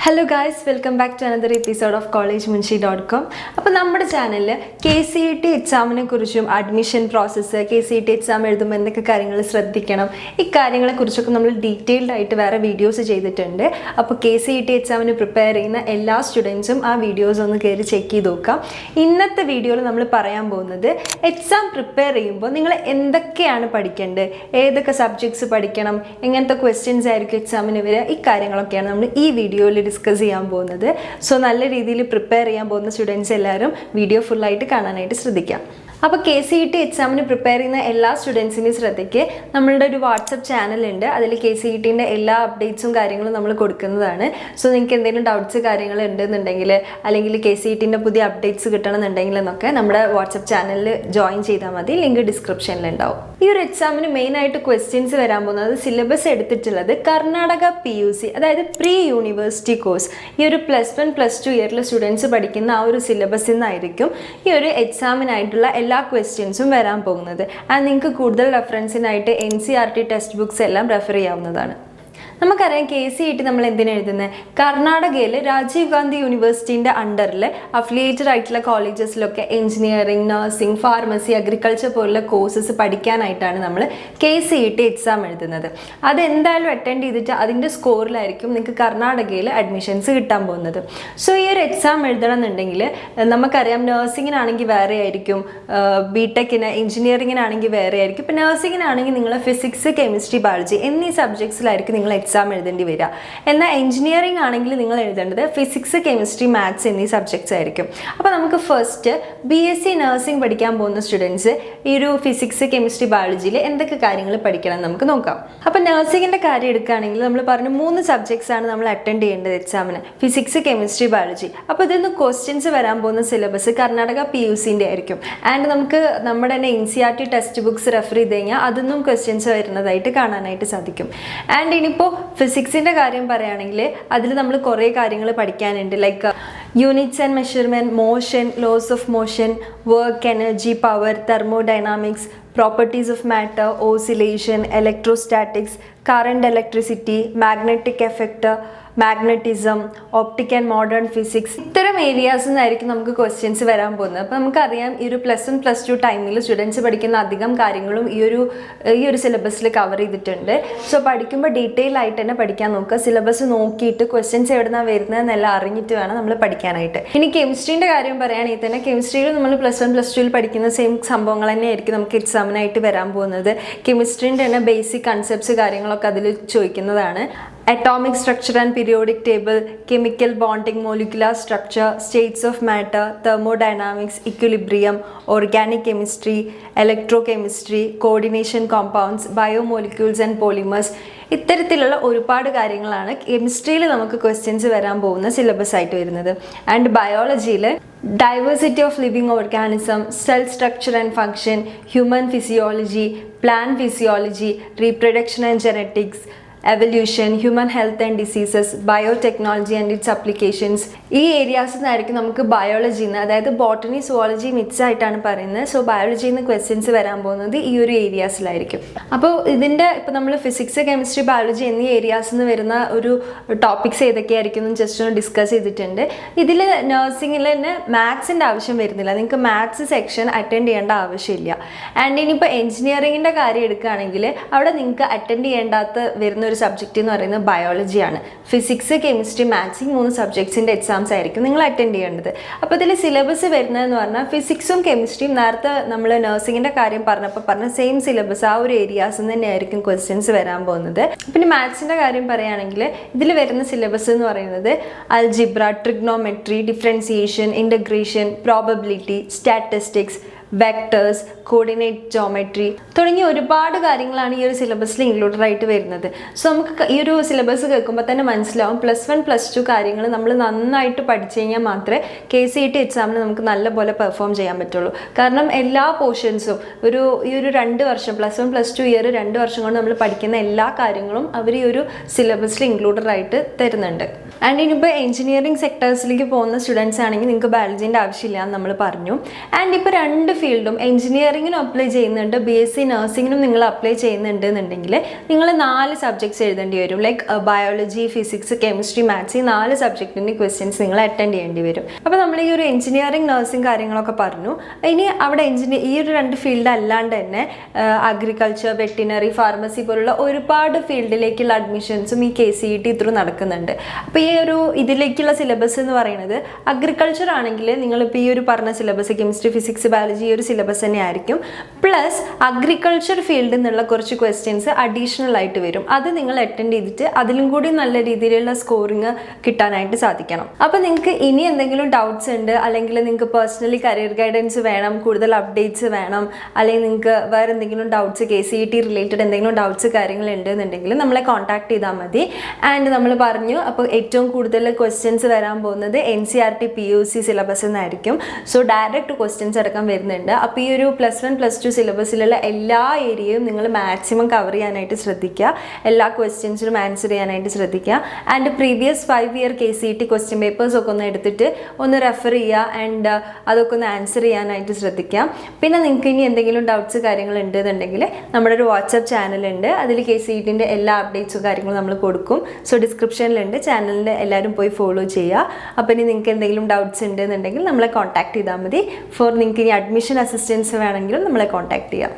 Hello guys, welcome back to another episode of collegemunshi.com. അപ്പോൾ നമ്മുടെ ചാനലിൽ KCET എക്സാമിനെ കുറിച്ചും അഡ്മിഷൻ പ്രോസസ്സ്, KCET എക്സാം എഴുതുമ്പോൾ എന്തൊക്കെ കാര്യങ്ങൾ ശ്രദ്ധിക്കണം, ഈ കാര്യങ്ങളെ കുറിച്ചൊക്കെ നമ്മൾ ഡീറ്റെയിൽഡ് ആയിട്ട് വേറെ വീഡിയോസ് ചെയ്തിട്ടുണ്ട്. അപ്പോൾ KCET എക്സാമിന് പ്രിപ്പയർ ചെയ്യുന്ന എല്ലാ സ്റ്റുഡൻസും ആ വീഡിയോസ് ഒന്ന് കയറി ചെക്ക് ചെയ്ത് നോക്കാം. ഇന്നത്തെ വീഡിയോയിൽ നമ്മൾ പറയാൻ പോകുന്നത് എക്സാം പ്രിപ്പയർ ചെയ്യുമ്പോൾ നിങ്ങൾ എന്തൊക്കെയാണ് പഠിക്കേണ്ടത്, ഏതൊക്കെ സബ്ജക്ട്സ് പഠിക്കണം, എങ്ങനത്തെ ക്വസ്റ്റ്യൻസ് ആയിരിക്കും എക്സാമിന് വരിക, ഈ കാര്യങ്ങളൊക്കെയാണ് നമ്മൾ ഈ വീഡിയോയിൽ ഡിസ്കസ് ചെയ്യാൻ പോകുന്നത്. സോ നല്ല രീതിയിൽ പ്രിപ്പയർ ചെയ്യാൻ പോകുന്ന സ്റ്റുഡൻസ് എല്ലാവരും വീഡിയോ ഫുള്ളായിട്ട് കാണാനായിട്ട് ശ്രദ്ധിക്കാം. അപ്പോൾ KCET എക്സാമിന് പ്രിപ്പയർ ചെയ്യുന്ന എല്ലാ സ്റ്റുഡൻസിനെയും ശ്രദ്ധിക്കുക. നമ്മളുടെ ഒരു വാട്സപ്പ് ചാനലുണ്ട്, അതിൽ KCETൻ്റെ എല്ലാ അപ്ഡേറ്റ്സും കാര്യങ്ങളും നമ്മൾ കൊടുക്കുന്നതാണ്. സോ നിങ്ങൾക്ക് എന്തെങ്കിലും ഡൗട്ട്സ് കാര്യങ്ങൾ ഉണ്ടെന്നുണ്ടെങ്കിൽ, അല്ലെങ്കിൽ KCETൻ്റെ പുതിയ അപ്ഡേറ്റ്സ് കിട്ടണമെന്നുണ്ടെങ്കിൽ എന്നൊക്കെ നമ്മുടെ വാട്സപ്പ് ചാനലിൽ ജോയിൻ ചെയ്താൽ മതി. ലിങ്ക് ഡിസ്ക്രിപ്ഷനിലുണ്ടാവും. ഈ ഒരു എക്സാമിന് മെയിനായിട്ട് ക്വസ്റ്റ്യൻസ് വരാൻ പോകുന്നത്, സിലബസ് എടുത്തിട്ടുള്ളത് കർണാടക PUC, അതായത് പ്രീ യൂണിവേഴ്സിറ്റി കോഴ്സ്. ഈ ഒരു +1 +2 ഇയറിലെ സ്റ്റുഡൻസ് പഠിക്കുന്ന ആ ഒരു സിലബസിൽ നിന്നായിരിക്കും ഈ ഒരു എക്സാമിനായിട്ടുള്ള എല്ലാ ക്വസ്റ്റ്യൻസും വരാൻ പോകുന്നത്. ആൻഡ് നിങ്ങൾക്ക് കൂടുതൽ റെഫറൻസിനായിട്ട് NCERT ടെക്സ്റ്റ് ബുക്സ് എല്ലാം റെഫർ ചെയ്യാവുന്നതാണ്. നമുക്കറിയാം KCET നമ്മൾ എന്തിനാണ് എഴുതുന്നത്, കർണാടകയിൽ രാജീവ് ഗാന്ധി യൂണിവേഴ്സിറ്റീൻ്റെ അണ്ടറിൽ അഫിലിയേറ്റഡ് ആയിട്ടുള്ള കോളേജസിലൊക്കെ എഞ്ചിനീയറിംഗ്, നഴ്സിംഗ്, ഫാർമസി, അഗ്രികൾച്ചർ പോലുള്ള കോഴ്സസ് പഠിക്കാനായിട്ടാണ് നമ്മൾ KCET എക്സാം എഴുതുന്നത്. അതെന്തായാലും അറ്റൻഡ് ചെയ്തിട്ട് അതിൻ്റെ സ്കോറിലായിരിക്കും നിങ്ങൾക്ക് കർണാടകയിൽ അഡ്മിഷൻസ് കിട്ടാൻ പോകുന്നത്. സോ ഈ ഒരു എക്സാം എഴുതണം എന്നുണ്ടെങ്കിൽ നമുക്കറിയാം, നഴ്സിങ്ങിനാണെങ്കിൽ വേറെ ആയിരിക്കും, BTechന്, എഞ്ചിനീയറിങ്ങിനാണെങ്കിൽ വേറെ ആയിരിക്കും. ഇപ്പോൾ നഴ്സിങ്ങിനാണെങ്കിൽ നിങ്ങൾ ഫിസിക്സ്, കെമിസ്ട്രി, ബയോളജി എന്നീ സബ്ജക്ട്സിലായിരിക്കും നിങ്ങൾ എക്സാം എഴുതേണ്ടി വരിക. എന്നാൽ എഞ്ചിനീയറിംഗ് ആണെങ്കിൽ നിങ്ങൾ എഴുതേണ്ടത് ഫിസിക്സ്, കെമിസ്ട്രി, മാത്സ് എന്നീ സബ്ജക്ട്സ് ആയിരിക്കും. അപ്പോൾ നമുക്ക് ഫസ്റ്റ് BSc നഴ്സിംഗ് പഠിക്കാൻ പോകുന്ന സ്റ്റുഡൻസ് ഈ ഒരു ഫിസിക്സ്, കെമിസ്ട്രി, ബയോളജിയിൽ എന്തൊക്കെ കാര്യങ്ങൾ പഠിക്കണം നമുക്ക് നോക്കാം. അപ്പോൾ നഴ്സിംഗിൻ്റെ കാര്യം എടുക്കുകയാണെങ്കിൽ നമ്മൾ പറഞ്ഞു 3 സബ്ജക്ട്സ് ആണ് നമ്മൾ അറ്റൻഡ് ചെയ്യേണ്ടത് എക്സാമിന്, ഫിസിക്സ്, കെമിസ്ട്രി, ബയോളജി. അപ്പോൾ ഇതിന്ന് ക്വസ്റ്റ്യൻസ് വരാൻ പോകുന്ന സിലബസ് കർണാടക PUCൻ്റെ ആയിരിക്കും. ആൻഡ് നമുക്ക് നമ്മുടെ തന്നെ NCERT ടെക്സ്റ്റ് ബുക്സ് റെഫർ ചെയ്ത് കഴിഞ്ഞാൽ അതൊന്നും ക്വസ്റ്റ്യൻസ് വരുന്നതായിട്ട് കാണാനായിട്ട് സാധിക്കും. ആൻഡ് ഇനിയിപ്പോൾ ഫിസിക്സിൻ്റെ കാര്യം പറയുകയാണെങ്കിൽ അതിൽ നമ്മൾ കുറേ കാര്യങ്ങൾ പഠിക്കാനുണ്ട്. Like units and measurement, motion, laws of motion, work, energy, power, thermodynamics, properties of matter, oscillation, electrostatics, current, electricity, magnetic effect, magnetism, optic and modern physics, ഇത്തരം ഏരിയാസിൽ നിന്നായിരിക്കും നമുക്ക് ക്വസ്റ്റ്യൻസ് വരാൻ പോകുന്നത്. അപ്പോൾ നമുക്കറിയാം ഈ ഒരു +1 +2 ടൈമിൽ സ്റ്റുഡൻസ് പഠിക്കുന്ന അധികം കാര്യങ്ങളും ഈ ഒരു സിലബസിൽ കവർ ചെയ്തിട്ടുണ്ട്. സോ പഠിക്കുമ്പോൾ ഡീറ്റെയിൽ ആയിട്ട് തന്നെ പഠിക്കാൻ നോക്കുക. സിലബസ് നോക്കിയിട്ട് ക്വസ്റ്റ്യൻസ് എവിടെ നിന്നാണ് വരുന്നതെന്നെല്ലാം അറിഞ്ഞിട്ട് വേണം നമ്മൾ പഠിക്കാനായിട്ട്. ഇനി കെമിസ്ട്രീൻ്റെ കാര്യം പറയുകയാണെങ്കിൽ തന്നെ കെമിസ്ട്രിയിൽ നമ്മൾ +1 +2 പഠിക്കുന്ന സെയിം സംഭവങ്ങൾ തന്നെയായിരിക്കും നമുക്ക് എക്സാമിനായിട്ട് വരാൻ പോകുന്നത്. കെമിസ്ട്രീൻ്റെ തന്നെ ബേസിക് കൺസെപ്റ്റ്സ് കാര്യങ്ങളൊക്കെ അതിൽ ചോദിക്കുന്നതാണ്. Atomic structure and periodic table, chemical bonding, molecular structure, states of matter, thermodynamics, equilibrium, organic chemistry, electrochemistry, coordination compounds, biomolecules and polymers, ഇത്തരത്തിലുള്ള ഒരുപാട് കാര്യങ്ങളാണ് കെമിസ്ട്രിയിൽ നമുക്ക് ക്വസ്റ്റ്യൻസ് വരാൻ പോകുന്ന സിലബസ് ആയിട്ട് വരുന്നത്. ആൻഡ് ബയോളജിയിൽ diversity of living organism, cell structure and function, human physiology, plant physiology, reproduction and genetics, evolution, human health and diseases, biotechnology and its applications, ഈ ഏരിയാസിൽ നിന്നായിരിക്കും നമുക്ക് ബയോളജിയിൽ നിന്ന്, അതായത് ബോട്ടണി, സുവോളജി മിക്സ് ആയിട്ടാണ് പറയുന്നത്. സോ ബയോളജിയിൽ നിന്ന് ക്വസ്റ്റ്യൻസ് വരാൻ പോകുന്നത് ഈ ഒരു ഏരിയാസിലായിരിക്കും. അപ്പോൾ ഇതിൻ്റെ ഇപ്പോൾ നമ്മൾ ഫിസിക്സ്, കെമിസ്ട്രി, ബയോളജി എന്നീ ഏരിയാസിൽ നിന്ന് വരുന്ന ഒരു ടോപ്പിക്സ് ഏതൊക്കെയായിരിക്കും എന്ന് ജസ്റ്റ് ഒന്ന് ഡിസ്കസ് ചെയ്തിട്ടുണ്ട്. ഇതിൽ നഴ്സിംഗിൽ തന്നെ മാത്സിൻ്റെ ആവശ്യം വരുന്നില്ല, നിങ്ങൾക്ക് മാത്സ് സെക്ഷൻ അറ്റൻഡ് ചെയ്യേണ്ട ആവശ്യമില്ല. ആൻഡ് ഇനിയിപ്പോൾ എഞ്ചിനീയറിങ്ങിൻ്റെ കാര്യം എടുക്കുകയാണെങ്കിൽ അവിടെ നിങ്ങൾക്ക് അറ്റൻഡ് ചെയ്യേണ്ടാത്ത വരുന്ന ഒരു സബ്ജക്റ്റ് എന്ന് പറയുന്നത് ബയോളജിയാണ്. ഫിസിക്സ്, കെമിസ്ട്രി, മാത്സ്, ഈ 3 സബ്ജക്ട്സിൻ്റെ എക്സാംസ് ആയിരിക്കും നിങ്ങൾ അറ്റൻഡ് ചെയ്യേണ്ടത്. അപ്പോൾ ഇതിൽ സിലബസ് വരുന്നതെന്ന് പറഞ്ഞാൽ ഫിസിക്സും കെമിസ്ട്രിയും നേരത്തെ നമ്മൾ നഴ്സിംഗിൻ്റെ കാര്യം പറഞ്ഞ സെയിം സിലബസ്, ആ ഒരു ഏരിയാസിൽ നിന്ന് തന്നെയായിരിക്കും ക്വസ്റ്റ്യൻസ് വരാൻ പോകുന്നത്. പിന്നെ മാത്സിൻ്റെ കാര്യം പറയുകയാണെങ്കിൽ ഇതിൽ വരുന്ന സിലബസ് എന്ന് പറയുന്നത് algebra, trigonometry, differentiation, integration, probability, statistics, vectors, coordinate geometry തുടങ്ങിയ ഒരുപാട് കാര്യങ്ങളാണ് ഈ ഒരു സിലബസിൽ ഇൻക്ലൂഡഡ് ആയിട്ട് വരുന്നത്. സോ നമുക്ക് ഈ ഒരു സിലബസ് കേൾക്കുമ്പോൾ തന്നെ മനസ്സിലാവും +1 +2 കാര്യങ്ങൾ നമ്മൾ നന്നായിട്ട് പഠിച്ചു കഴിഞ്ഞാൽ മാത്രമേ KCET എക്സാമിന് നമുക്ക് നല്ലപോലെ പെർഫോം ചെയ്യാൻ പറ്റുള്ളൂ. കാരണം എല്ലാ പോർഷൻസും ഈ ഒരു 2 വർഷം, +1 +2 ഇയർ 2 വർഷം കൊണ്ട് നമ്മൾ പഠിക്കുന്ന എല്ലാ കാര്യങ്ങളും അവർ ഈ ഒരു സിലബസിൽ ഇൻക്ലൂഡഡ് ആയിട്ട് തരുന്നുണ്ട്. ആൻഡ് ഇനിയിപ്പോൾ എഞ്ചിനീയറിംഗ് സെക്ടേഴ്സിലേക്ക് പോകുന്ന സ്റ്റുഡൻസ് ആണെങ്കിൽ നിങ്ങൾക്ക് ബയോളജീൻ്റെ ആവശ്യമില്ല എന്ന് നമ്മൾ പറഞ്ഞു. ആൻഡ് ഇപ്പോൾ 2 ഫീൽഡും എഞ്ചിനീയറിങ്ങിനും അപ്ലൈ ചെയ്യുന്നുണ്ട്, BSc നഴ്സിങ്ങിനും നിങ്ങൾ അപ്ലൈ ചെയ്യുന്നുണ്ട് എന്നുണ്ടെങ്കിൽ നിങ്ങൾ 4 സബ്ജക്ട്സ് എഴുതേണ്ടി വരും. Like biology, physics, chemistry, maths, ഈ 4 സബ്ജക്റ്റിൻ്റെ ക്വസ്റ്റ്യൻസ് നിങ്ങൾ അറ്റൻഡ് ചെയ്യേണ്ടി വരും. അപ്പോൾ നമ്മൾ ഈ ഒരു എഞ്ചിനീയറിംഗ്, നഴ്സിംഗ് കാര്യങ്ങളൊക്കെ പറഞ്ഞു. ഇനി അവിടെ ഈ ഒരു 2 ഫീൽഡ് അല്ലാണ്ട് തന്നെ അഗ്രികൾച്ചർ, വെറ്റിനറി, ഫാർമസി പോലുള്ള ഒരുപാട് ഫീൽഡിലേക്കുള്ള അഡ്മിഷൻസും ഈ KCET ത്രൂ നടക്കുന്നുണ്ട്. അപ്പോൾ ഈ ഒരു ഇതിലേക്കുള്ള സിലബസ് എന്ന് പറയുന്നത് അഗ്രികൾച്ചർ ആണെങ്കിൽ നിങ്ങളിപ്പോൾ ഈ ഒരു പറഞ്ഞ സിലബസ് കെമിസ്ട്രി, ഫിസിക്സ്, ബയോളജി ഈ ഒരു സിലബസ് തന്നെ ആയിരിക്കും. പ്ലസ് അഗ്രികൾച്ചർ ഫീൽഡിൽ നിന്നുള്ള കുറച്ച് ക്വസ്റ്റ്യൻസ് അഡീഷണൽ ആയിട്ട് വരും. അത് നിങ്ങൾ അറ്റൻഡ് ചെയ്തിട്ട് അതിലും കൂടി നല്ല രീതിയിലുള്ള സ്കോറിങ് കിട്ടാനായിട്ട് സാധിക്കണം. അപ്പോൾ നിങ്ങൾക്ക് ഇനി എന്തെങ്കിലും ഡൗട്ട്സ് ഉണ്ട്, അല്ലെങ്കിൽ നിങ്ങൾക്ക് പേഴ്സണലി കരിയർ ഗൈഡൻസ് വേണം, കൂടുതൽ അപ്ഡേറ്റ്സ് വേണം, അല്ലെങ്കിൽ നിങ്ങൾക്ക് വേറെ എന്തെങ്കിലും ഡൗട്ട്സ് KCET റിലേറ്റഡ് എന്തെങ്കിലും ഡൗട്ട്സ് കാര്യങ്ങൾ ഉണ്ടെന്നുണ്ടെങ്കിൽ നമ്മളെ കോൺടാക്ട് ചെയ്താൽ മതി. ആൻഡ് നമ്മൾ പറഞ്ഞു, അപ്പോൾ ഏറ്റവും കൂടുതൽ ക്വസ്റ്റ്യൻസ് വരാൻ പോകുന്നത് NCERT PUC സിലബസ് എന്നായിരിക്കും. സോ ഡയറക്റ്റ് ക്വസ്റ്റ്യൻസ് അടക്കം വരുന്നുണ്ട്. അപ്പോൾ ഈ ഒരു +1 +2 സിലബസിലുള്ള എല്ലാ ഏരിയയും നിങ്ങൾ മാക്സിമം കവർ ചെയ്യാനായിട്ട് ശ്രദ്ധിക്കുക. എല്ലാ ക്വസ്റ്റ്യൻസിനും ആൻസർ ചെയ്യാനായിട്ട് ശ്രദ്ധിക്കുക. And previous 5 year KCET question papers ഒക്കെ ഒന്ന് എടുത്തിട്ട് ഒന്ന് റെഫർ ചെയ്യുക. ആൻഡ് അതൊക്കെ ഒന്ന് ആൻസർ ചെയ്യാനായിട്ട് ശ്രദ്ധിക്കാം. പിന്നെ നിങ്ങൾക്ക് ഇനി എന്തെങ്കിലും ഡൗട്ട്സ് കാര്യങ്ങൾ ഉണ്ടെന്നുണ്ടെങ്കിൽ നമ്മുടെ ഒരു വാട്സപ്പ് ചാനലുണ്ട്. അതിൽ KCETൻ്റെ എല്ലാ അപ്ഡേറ്റ്സും കാര്യങ്ങളും നമ്മൾ കൊടുക്കും. സോ ഡിസ്ക്രിപ്ഷനിലുണ്ട്, ചാനലിൻ്റെ എല്ലാവരും പോയി ഫോളോ ചെയ്യുക. അപ്പോൾ ഇനി നിങ്ങൾക്ക് എന്തെങ്കിലും ഡൗട്ട്സ് ഉണ്ടെന്നുണ്ടെങ്കിൽ നമ്മളെ കോൺടാക്ട് ചെയ്താൽ മതി. നിങ്ങൾക്ക് ഇനി അഡ്മിഷൻ അസിസ്റ്റൻസ് വേണമെങ്കിലും നമ്മളെ കോൺടാക്ട് ചെയ്യാം.